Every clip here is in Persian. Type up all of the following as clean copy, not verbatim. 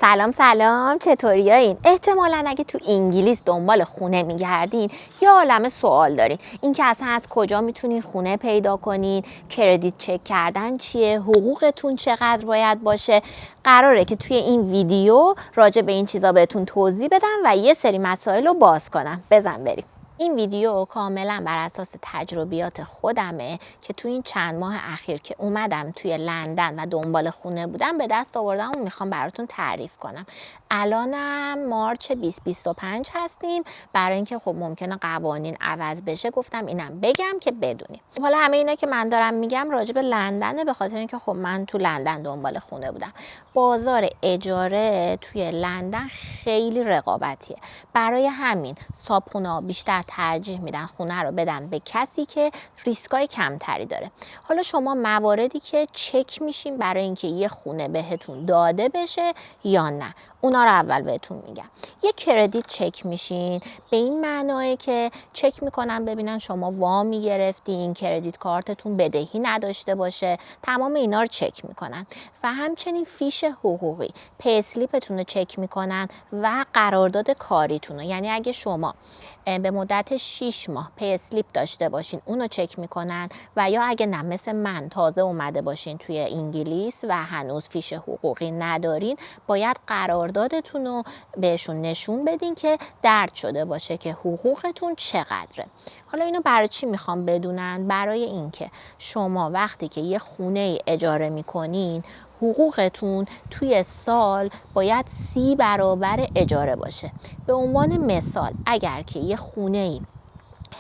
سلام چطورین؟ احتمالاً اگه تو انگلیس دنبال خونه میگردین یه عالمه سوال دارین. اینکه اصلا از کجا میتونین خونه پیدا کنین، کردیت چک کردن چیه، حقوقتون چقدر باید باشه. قراره که توی این ویدیو راجع به این چیزا بهتون توضیح بدم و یه سری مسائل رو باز کنم. بزن بریم. این ویدیو کاملا بر اساس تجربیات خودمه که تو این چند ماه اخیر که اومدم توی لندن و دنبال خونه بودم به دست آوردم و میخوام براتون تعریف کنم. الانم مارچ 2025 هستیم. برای اینکه خب ممکنه قوانین عوض بشه گفتم اینم بگم که بدونیم. حالا همه اینا که من دارم میگم راجع به لندنه، به خاطر اینکه خب من تو لندن دنبال خونه بودم. بازار اجاره توی لندن خیلی رقابتیه. برای همین صاحبخونه‌ها بیشتر ترجیح میدن خونه رو بدن به کسی که ریسکای کمتری داره. حالا شما مواردی که چک میشین برای اینکه یه خونه بهتون داده بشه یا نه، اونا رو اول بهتون میگم. یه کردیت چک میشین، به این معناه که چک میکنن ببینن شما وامی گرفتین، کردیت کارتتون بدهی نداشته باشه، تمام اینا رو چک میکنن. و همچنین فیش حقوقی، پی اسلیپتون رو چک میکنن و قرارداد کاریتون رو. یعنی اگه شما به مدت 6 ماه پی اسلیپ داشته باشین اونو چک میکنن، و یا اگه نه مثل من تازه اومده باشین توی انگلیس و هنوز فیش حقوقی ندارین، باید قراردادتون رو بهشون نشون بدین که درج شده باشه که حقوقتون چقدره. حالا اینو برای چی میخوام بدونن؟ برای اینکه شما وقتی که یه خونه اجاره میکنین حقوقتون توی سال باید 30 برابر اجاره باشه. به عنوان مثال اگر که یه خونه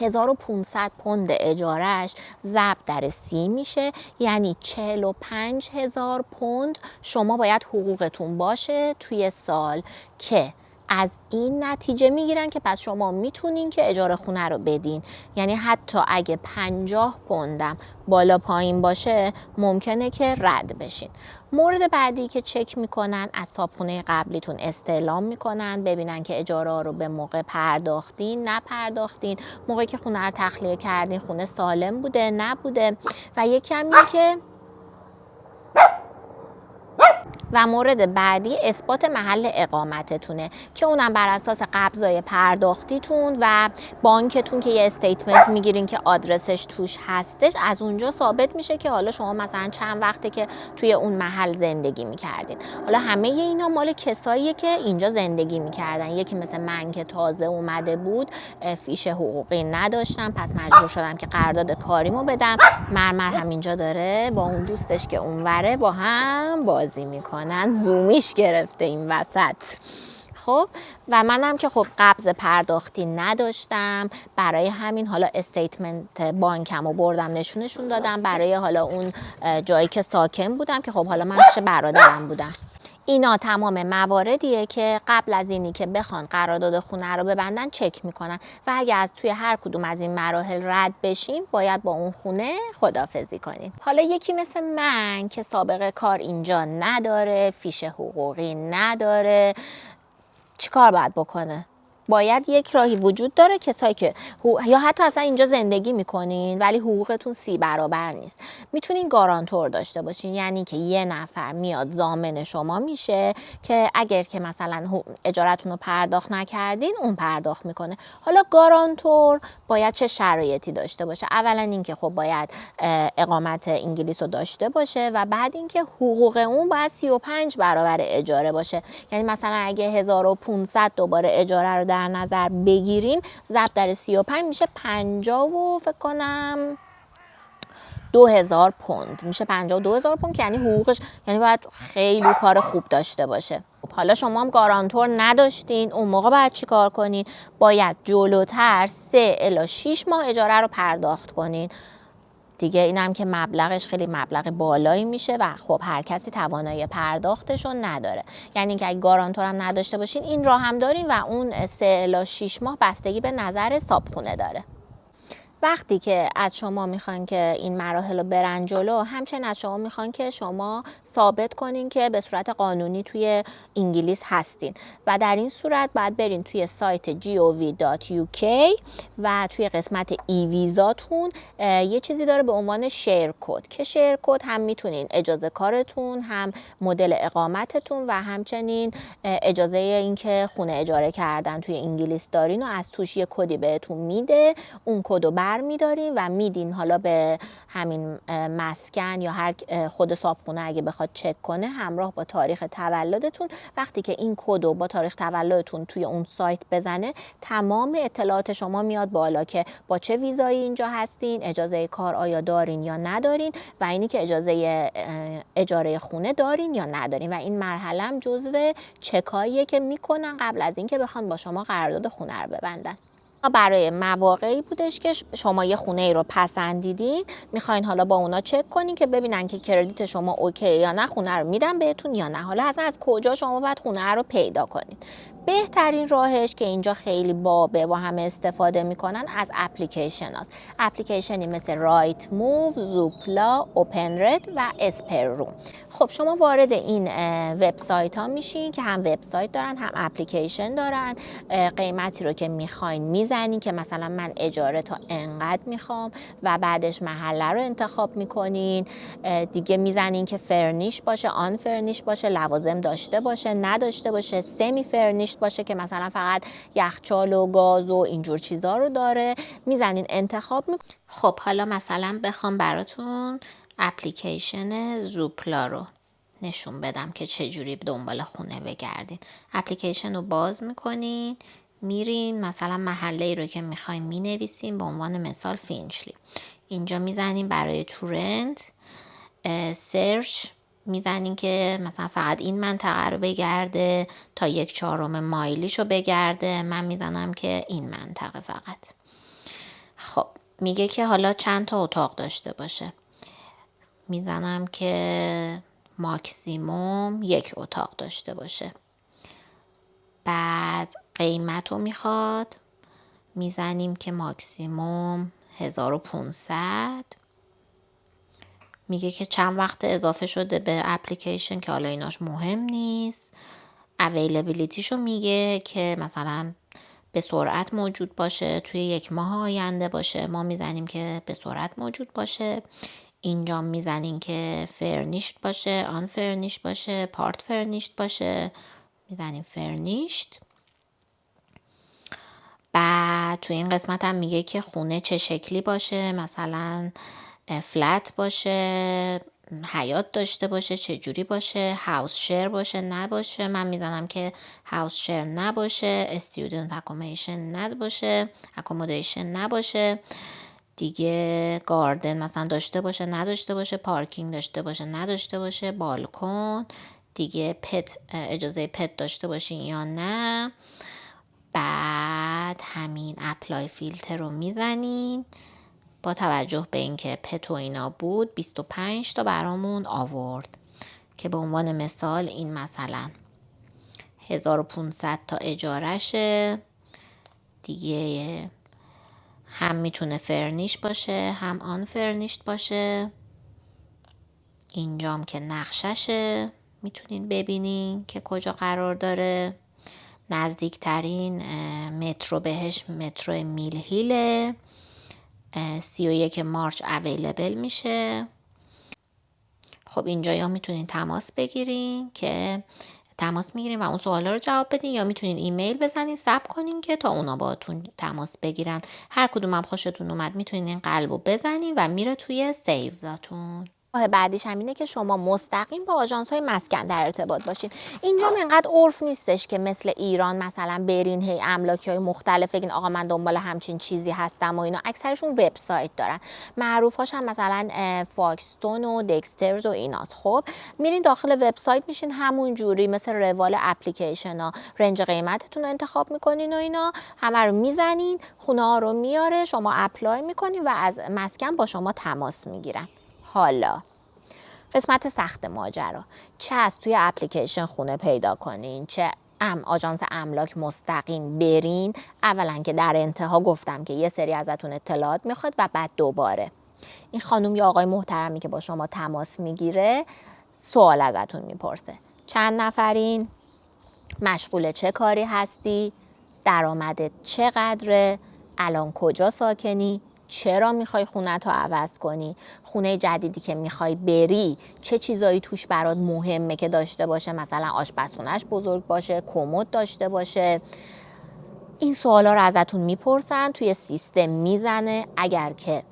1500 پوند اجارهش ضرب در 30 میشه، یعنی 45,000 پوند شما باید حقوقتون باشه توی سال، که از این نتیجه میگیرن که پس شما میتونین که اجاره خونه رو بدین. یعنی حتی اگه 50 پوندم بالا پایین باشه ممکنه که رد بشین. مورد بعدی که چک میکنن، از صاحبخونه قبلیتون استعلام میکنن ببینن که اجاره رو به موقع پرداختین نپرداختین، موقعی که خونه رو تخلیه کردین خونه سالم بوده نبوده. و یکی هم این که و مورد بعدی اثبات محل اقامتتونه که اونم بر اساس قبضای پرداختیتون و بانکتون که یه استیتمنت میگیرین که آدرسش توش هستش، از اونجا ثابت میشه که حالا شما مثلا چند وقته که توی اون محل زندگی میکردین. حالا همه اینا مال کساییه که اینجا زندگی میکردن. یکی مثل من که تازه اومده بود فیش حقوقی نداشتم، پس مجبور شدم که قرارداد کاریمو بدم. مرمر همینجا داره با اون دوستش که اونوره با هم بازی میکنه، زومیش گرفته این وسط. خب و منم که خب قبض پرداختی نداشتم، برای همین حالا استیتمنت بانکم رو بردم نشونشون دادم برای حالا اون جایی که ساکن بودم، که خب حالا من پیش برادرم بودم. اینا تمام مواردیه که قبل از اینی که بخوان قرارداد خونه رو ببندن چک میکنن، و اگه از توی هر کدوم از این مراحل رد بشین باید با اون خونه خداحافظی کنین. حالا یکی مثل من که سابقه کار اینجا نداره، فیش حقوقی نداره، چیکار باید بکنه؟ باید یک راهی وجود داره. کسایی که یا حتی اصلا اینجا زندگی میکنین ولی حقوقتون 30 برابر نیست، میتونین گارانتور داشته باشین. یعنی که یه نفر میاد ضامن شما میشه که اگر که مثلا اجارتون رو پرداخت نکردین اون پرداخت میکنه. حالا گارانتور باید چه شرایطی داشته باشه؟ اولا اینکه خب باید اقامت انگلیس رو داشته باشه، و بعد اینکه حقوق اون باید 35 برابر اجاره باشه. یعنی مثلا اگه 1500 دوباره اجاره رو در نظر بگیریم، ضرب در 35 میشه 50 و فکر کنم 2000 پوند میشه. 52,000 پوند که یعنی حقوقش، یعنی باید خیلی کار خوب داشته باشه. حالا شما هم گارانتور نداشتین، اون موقع باید چی کار کنین؟ باید جلوتر 3 الی 6 ماه اجاره رو پرداخت کنین دیگه. اینم که مبلغش خیلی مبلغ بالایی میشه و خب هر کسی توانایی پرداختشو نداره. یعنی که اگه گارانتور هم نداشته باشین این راه هم دارین، و اون 3 الی 6 ماه بستگی به نظر صاحبخونه داره. وقتی که از شما میخوان که این مراحل رو برن جلو، همچنین از شما میخوان که شما ثابت کنین که به صورت قانونی توی انگلیس هستین و در این صورت باید برین توی سایت gov.uk و توی قسمت ای ویزاتون یه چیزی داره به عنوان شیر کد که شیر کد هم میتونین اجازه کارتون، هم مدل اقامتتون و همچنین اجازه اینکه خونه اجاره کردن توی انگلیس دارین و از توش یه کدی بهتون میده. اون کدو برمیدارین و میدین حالا به همین مسکن یا هر خود صاحبخونه اگه بخواد چک کنه همراه با تاریخ تولدتون. وقتی که این کدو با تاریخ تولدتون توی اون سایت بزنه، تمام اطلاعات شما میاد بالا که با چه ویزایی اینجا هستین، اجازه کار آیا دارین یا ندارین و اینی که اجازه اجاره خونه دارین یا ندارین. و این مرحله هم جزو چکاییه که میکنن قبل از اینکه بخوان با شما قرارداد خونه رو ببندن. برای مواقعی بودش که شما یه خونه ای رو پسندیدین، میخواین حالا با اونا چک کنین که ببینن که کردیت شما اوکی یا نه، خونه رو میدن بهتون یا نه. حالا اصلا از کجا شما باید خونه رو پیدا کنین؟ بهترین راهش که اینجا خیلی بابه و همه استفاده میکنن از اپلیکیشن هاست. اپلیکیشنی مثل رایت موو، زوپلا، اوپن رد و اسپرروم. خب شما وارد این وبسایت ها میشین که هم وبسایت دارن هم اپلیکیشن دارن. قیمتی رو که میخواین میزنین که مثلا من اجاره تا انقدر میخوام و بعدش محله رو انتخاب میکنین. دیگه میزنین که فرنیش باشه، آن فرنیش باشه، لوازم داشته باشه، نداشته باشه، سمی فرنیش باشه که مثلا فقط یخچال و گاز و اینجور چیزا رو داره. میزنین انتخاب میکنین. خب حالا مثلا بخوام براتون اپلیکیشن زوپلا رو نشون بدم که چجوری دنبال خونه بگردین. اپلیکیشن رو باز میکنین، میرین مثلا محله ای رو که میخواین مینویسین، به عنوان مثال فینچلی. اینجا میزنین برای تورنت سرچ، میزنین که مثلا فقط این منطقه رو بگرده تا 1/4 مایلیش رو بگرده. من میزنم که این منطقه فقط. خب میگه که حالا چند تا اتاق داشته باشه. میزنم که ماکسیموم 1 اتاق داشته باشه. بعد قیمت رو میخواد، میزنیم که ماکسیموم 1500. میگه که چند وقت اضافه شده به اپلیکیشن که حالا ایناش مهم نیست. اویلیبیلیتیشو میگه که مثلا به سرعت موجود باشه، توی 1 ماه آینده باشه. ما میزنیم که به سرعت موجود باشه. اینجا میزنیم که فرنیشت باشه، آن فرنیشت باشه، پارت فرنیشت باشه. میزنیم فرنیشت. بعد تو این قسمت هم میگه که خونه چه شکلی باشه، مثلا فلت باشه، حیاط داشته باشه، چه جوری باشه، هاوس شیر باشه نباشه. من میزنم که هاوس شیر نباشه، استودنت اکومودیشن نباشه. دیگه گاردن مثلا داشته باشه نداشته باشه، پارکینگ داشته باشه نداشته باشه، بالکن. دیگه پت، اجازه پت داشته باشین یا نه. بعد همین اپلای فیلتر رو میزنین. با توجه به اینکه پت و اینا بود 25 تا برامون آورد که به عنوان مثال این مثلا 1500 تا اجارشه. دیگه هم میتونه فرنیش باشه هم آن فرنیشت باشه. اینجام که نقششه میتونین ببینین که کجا قرار داره. نزدیکترین مترو بهش مترو میل هیله. 31 مارچ اویلیبل میشه. خب اینجا یا میتونین تماس بگیرین که تماس میگیرین و اون سوالا رو جواب بدین، یا میتونین ایمیل بزنین صبر کنین که تا اونا باهاتون تماس بگیرن. هر کدوم هم خوشتون اومد میتونین این قلبو بزنین و میره توی سیواتون. راه بعدیش هم اینه که شما مستقیم با آژانس‌های مسکن در ارتباط باشین. اینجا انقدر عرف نیستش که مثل ایران مثلا برین هی املاک‌های مختلف بگین آقا من دنبال همچین چیزی هستم و اینا. اکثرشون وبسایت دارن. معروفاش هم مثلا فاکستون و دکسترز و ایناست. خب میرین داخل وبسایت میشین همون جوری مثل روال اپلیکیشن ها، رنج قیمتتون رو انتخاب میکنین و اینا همه رو میزنین، خونه ها رو میاره، شما اپلای میکنین و از مسکن با شما تماس میگیرن. حالا قسمت سخت ماجرا، چه از توی اپلیکیشن خونه پیدا کنین، چه آژانس املاک مستقیم برین، اولا که در انتها گفتم که یه سری ازتون اطلاعات میخواد و بعد دوباره این خانم یا آقای محترمی که با شما تماس میگیره سوال ازتون میپرسه: چند نفرین؟ مشغول چه کاری هستی؟ درآمدت چقدره؟ الان کجا ساکنی؟ چرا میخوای خونه تو عوض کنی؟ خونه جدیدی که میخوای بری چه چیزایی توش برات مهمه که داشته باشه؟ مثلا آشپزخونه‌اش بزرگ باشه، کمد داشته باشه. این سوالا رو ازتون میپرسن، توی سیستم میزنه. اگر که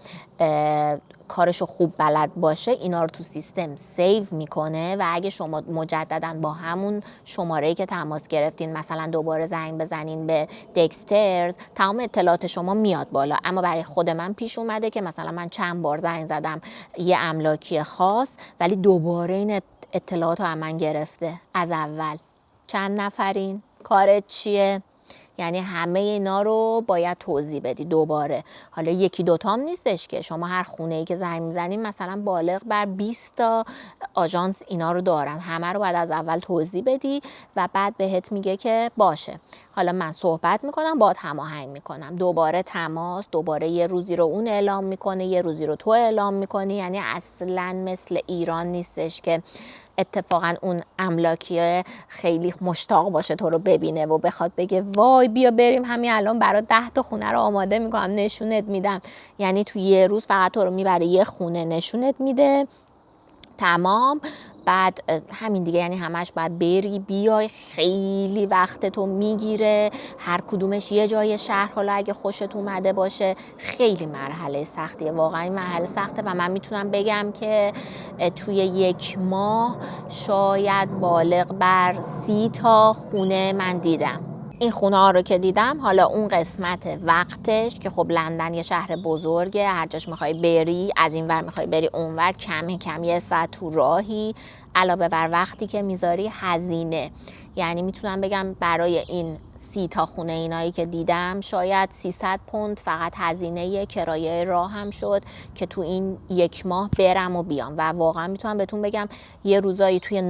کارشو خوب بلد باشه اینا رو تو سیستم سیو میکنه و اگه شما مجددا با همون شماره‌ای که تماس گرفتین مثلا دوباره زنگ بزنین به دکسترز، تمام اطلاعات شما میاد بالا. اما برای خود من پیش اومده که مثلا من چند بار زنگ زدم یه املاکی خاص ولی دوباره این اطلاعات رو من گرفته از اول. چند نفرین؟ کارت چیه؟ یعنی همه اینا رو باید توضیح بدی دوباره. حالا یکی دوتا هم نیستش که شما هر خونه‌ای که زنگ میزنین مثلا بالغ بر 20 تا آژانس اینا رو دارن، همه رو باید از اول توضیح بدی و بعد بهت میگه که باشه حالا من صحبت میکنم باهات هماهنگ میکنم. دوباره تماس، دوباره یه روزی رو اون اعلام میکنه، یه روزی رو تو اعلام میکنی. یعنی اصلا مثل ایران نیستش که اتفاقا اون املاکیه خیلی مشتاق باشه تو رو ببینه و بخواد بگه وای بیا بریم همین الان برات 10 تا خونه رو آماده میکنم نشونت میدم. یعنی تو یه روز فقط تو رو میبره یه خونه نشونت میده، تمام. بعد همین دیگه، یعنی همش باید بری بیای، خیلی وقت تو میگیره، هر کدومش یه جای شهر. حالا اگه خوشت اومده باشه خیلی مرحله سختیه، واقعا این مرحله سخته و من میتونم بگم که توی 1 ماه شاید بالغ بر 30 تا خونه من دیدم. این خونه ها رو که دیدم، حالا اون قسمت وقتش که خب لندن یه شهر بزرگه، هر جاش میخوای بری، از این ور میخوای بری اون ور، کم 1 ساعت تو راهی، علاوه بر وقتی که میذاری هزینه. یعنی میتونم بگم برای این 30 تا خونه اینایی که دیدم شاید 300 پوند فقط هزینه کرایه راه هم شد که تو این 1 ماه برم و بیام. و واقعا میتونم بهتون بگم یه روزایی توی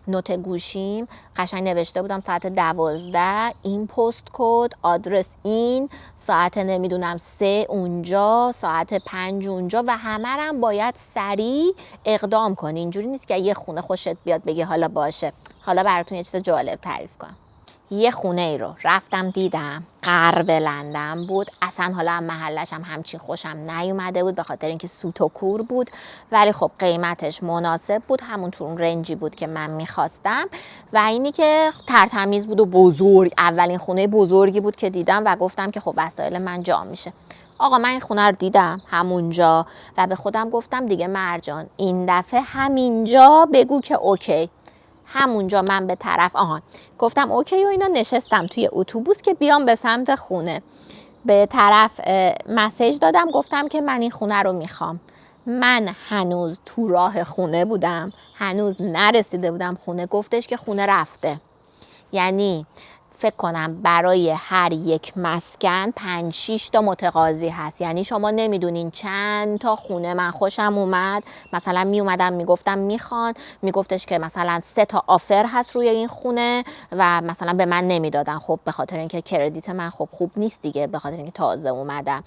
نوت گوشیم قشنگ نوشته بودم ساعت 12 این پست کد، آدرس این، ساعت نمیدونم 3 اونجا، ساعت 5 اونجا و همه هم باید سریع اقدام کنی. اینجوری نیست که یه خونه خوشت بیاد بگی حالا باشه. حالا براتون یه چیز جالب تعریف کنم. یه خونه ای رو رفتم دیدم، غرب لندن بود، اصلا حالا محلش هم همچین خوشم نیومده بود به خاطر اینکه سوت و کور بود، ولی خب قیمتش مناسب بود، همون تو اون رنجی بود که من میخواستم و اینی که ترتمیز بود و بزرگ. اولین خونه بزرگی بود که دیدم و گفتم که خب وسایل من جا میشه. آقا من این خونه رو دیدم همونجا و به خودم گفتم دیگه مرجان این دفعه همینجا بگو که اوکی. همونجا من به طرف گفتم اوکی و اینا، نشستم توی اتوبوس که بیام به سمت خونه. به طرف مسیج دادم گفتم که من این خونه رو میخوام. من هنوز تو راه خونه بودم، هنوز نرسیده بودم خونه، گفتش که خونه رفته. یعنی فکر کنم برای هر یک مسکن 5-6 تا متقاضی هست. یعنی شما نمیدونین چند تا خونه من خوشم اومد. مثلا می اومدم میگفتم میخوان، میگفتش که مثلا 3 تا آفر هست روی این خونه و مثلا به من نمیدادن. خب به خاطر اینکه کردیت من خب خوب نیست دیگه، به خاطر اینکه تازه اومدم.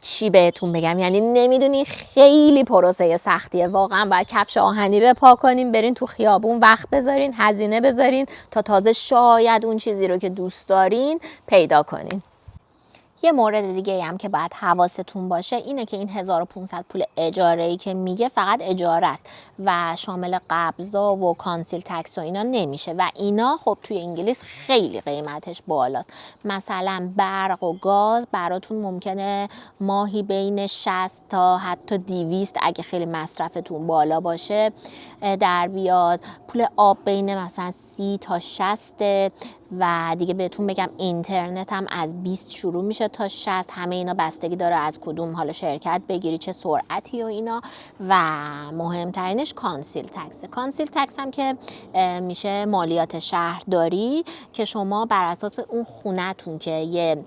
چی بهتون بگم، یعنی نمیدونی خیلی پروسه سختیه. واقعا باید کفش آهنی بپا کنین، برین تو خیابون وقت بذارین، هزینه بذارین تا تازه شاید اون چیزی رو که دوست دارین پیدا کنین. یه مورد دیگه هم که باید حواستون باشه اینه که این 1500 پول اجاره‌ای که میگه فقط اجاره است و شامل قبضا و کانسیل تکس و اینا نمیشه و اینا خب توی انگلیس خیلی قیمتش بالاست. مثلا برق و گاز براتون ممکنه ماهی بین 60 تا حتی 200 اگه خیلی مصرفتون بالا باشه در بیاد. پول آب بین مثلا 30 تا 60 و دیگه بهتون بگم اینترنت هم از 20 شروع میشه تا 60. همه اینا بستگی داره از کدوم حالا شرکت بگیری، چه سرعتی و اینا. و مهمترینش کانسیل تکس. کانسیل تکس هم که میشه مالیات شهرداری که شما بر اساس اون خونتون که یه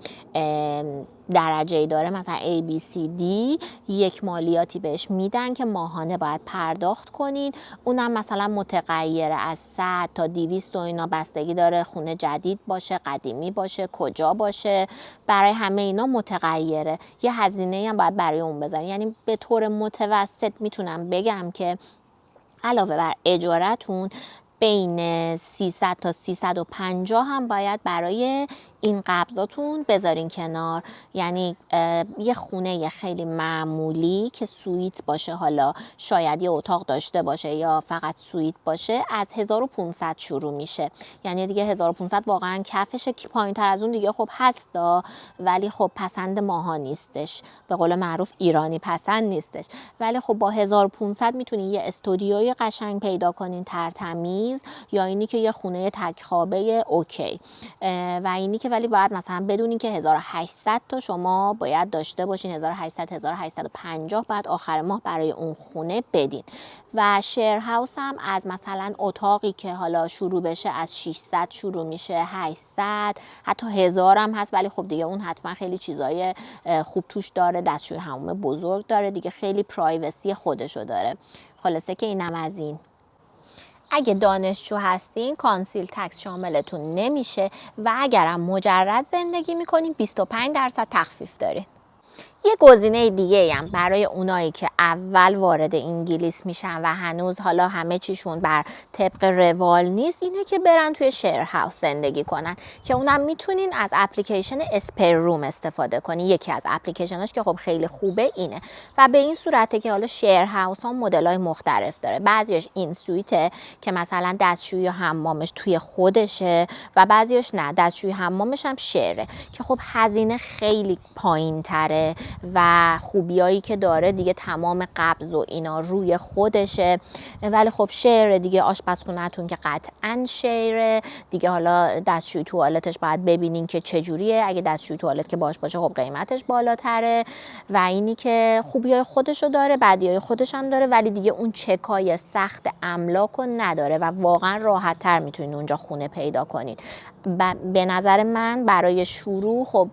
درجه‌ای داره مثلا ABCD، یک مالیاتی بهش میدن که ماهانه باید پرداخت کنید. اونم مثلا متغیره از 100 تا 200 و اینا، بستگی داره خونه جدید باشه، قدیمی باشه، کجا باشه. برای همه اینا متغیره. یه هزینه هم باید برای اون بذارین. یعنی به طور متوسط میتونم بگم که علاوه بر اجارتون بین 300 تا 350 هم باید برای این قبضاتون بذارین کنار. یعنی یه خونه خیلی معمولی که سویت باشه، حالا شاید یه اتاق داشته باشه یا فقط سویت باشه، از 1500 شروع میشه. یعنی دیگه 1500 واقعا کفشه. که پایین تر از اون دیگه خب هستا، ولی خب پسند ماها نیستش، به قول معروف ایرانی پسند نیستش. ولی خب با 1500 میتونین یه استودیوی قشنگ پیدا کنین ترتمیز، یا اینی که یه خونه تک خوابه اوکی، و اینی که ولی باید مثلا بدونین که 1800 تا شما باید داشته باشین، 1800 1850 بعد آخر ماه برای اون خونه بدین. و شیر هاوس هم از مثلا اتاقی که حالا شروع بشه از 600 شروع میشه، 800 حتی 1000 هم هست، ولی خب دیگه اون حتما خیلی چیزای خوب توش داره، دستشوی حموم بزرگ داره دیگه، خیلی پرایوسی خودشو داره. خلاصه که اینم از این. اگه دانشجو هستین کانسیل تکس شاملتون نمیشه و اگرم مجرد زندگی میکنین 25% تخفیف دارین. یه گزینه دیگه هم برای اونایی که اول وارد انگلیس میشن و هنوز حالا همه چیشون بر طبق روال نیست، اینه که برن توی شیر هاوس زندگی کنن، که اونم میتونین از اپلیکیشن اسپیر روم استفاده کنین. یکی از اپلیکیشناش که خب خیلی خوبه اینه. و به این صورته که حالا شیر هاوس ها مدل‌های مختلف داره. بعضیش این سویته که مثلا دستشویی و حمامش توی خودشه، و بعضیش نه، دستشویی حمامش هم شیره، که خب هزینه خیلی پایین‌تره و خوبیایی که داره دیگه تمام قبض و اینا روی خودشه. ولی خب شیره دیگه، آشپزخونه‌تون که قطعاً شیره دیگه. حالا دستشویی توالتش باید ببینین که چجوریه. اگه دستشویی توالت که باشه خب قیمتش بالاتره. و اینی که خوبیای خودشو داره، بدیای خودش هم داره، ولی دیگه اون چکای سخت املاکو نداره و واقعا راحت‌تر میتونین اونجا خونه پیدا کنین. به نظر من برای شروع خب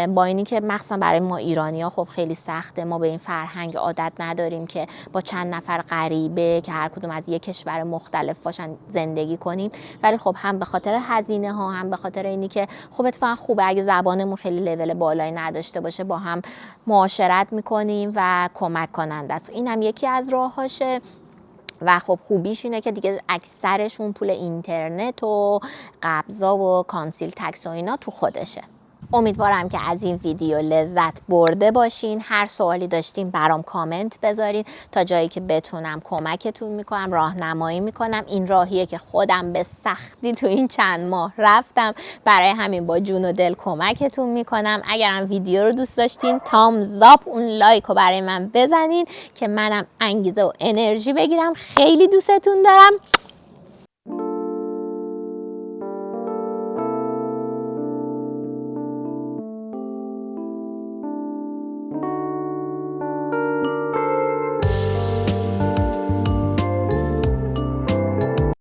با اینی که مخصوصا برای ما ایرانی‌ها خب خیلی سخته، ما به این فرهنگ عادت نداریم که با چند نفر غریبه که هر کدوم از یک کشور مختلف باشن زندگی کنیم. ولی خب هم به خاطر هزینه ها، هم به خاطر اینی که خب اتفاقا خوبه اگه زبانمون خیلی لول بالایی نداشته باشه، با هم معاشرت میکنیم و کمک کننده است. این هم یکی از راهاشه. و خب خوبیش اینه که دیگه اکثرشون پول اینترنت و قبضا و کانسیل تکس و اینا تو خودشه. امیدوارم که از این ویدیو لذت برده باشین. هر سوالی داشتین برام کامنت بذارین تا جایی که بتونم کمکتون میکنم، راهنمایی میکنم. این راهیه که خودم به سختی تو این چند ماه رفتم، برای همین با جون و دل کمکتون میکنم. اگرم ویدیو رو دوست داشتین تامز آپ، اون لایک رو برای من بزنین که منم انگیزه و انرژی بگیرم. خیلی دوستتون دارم.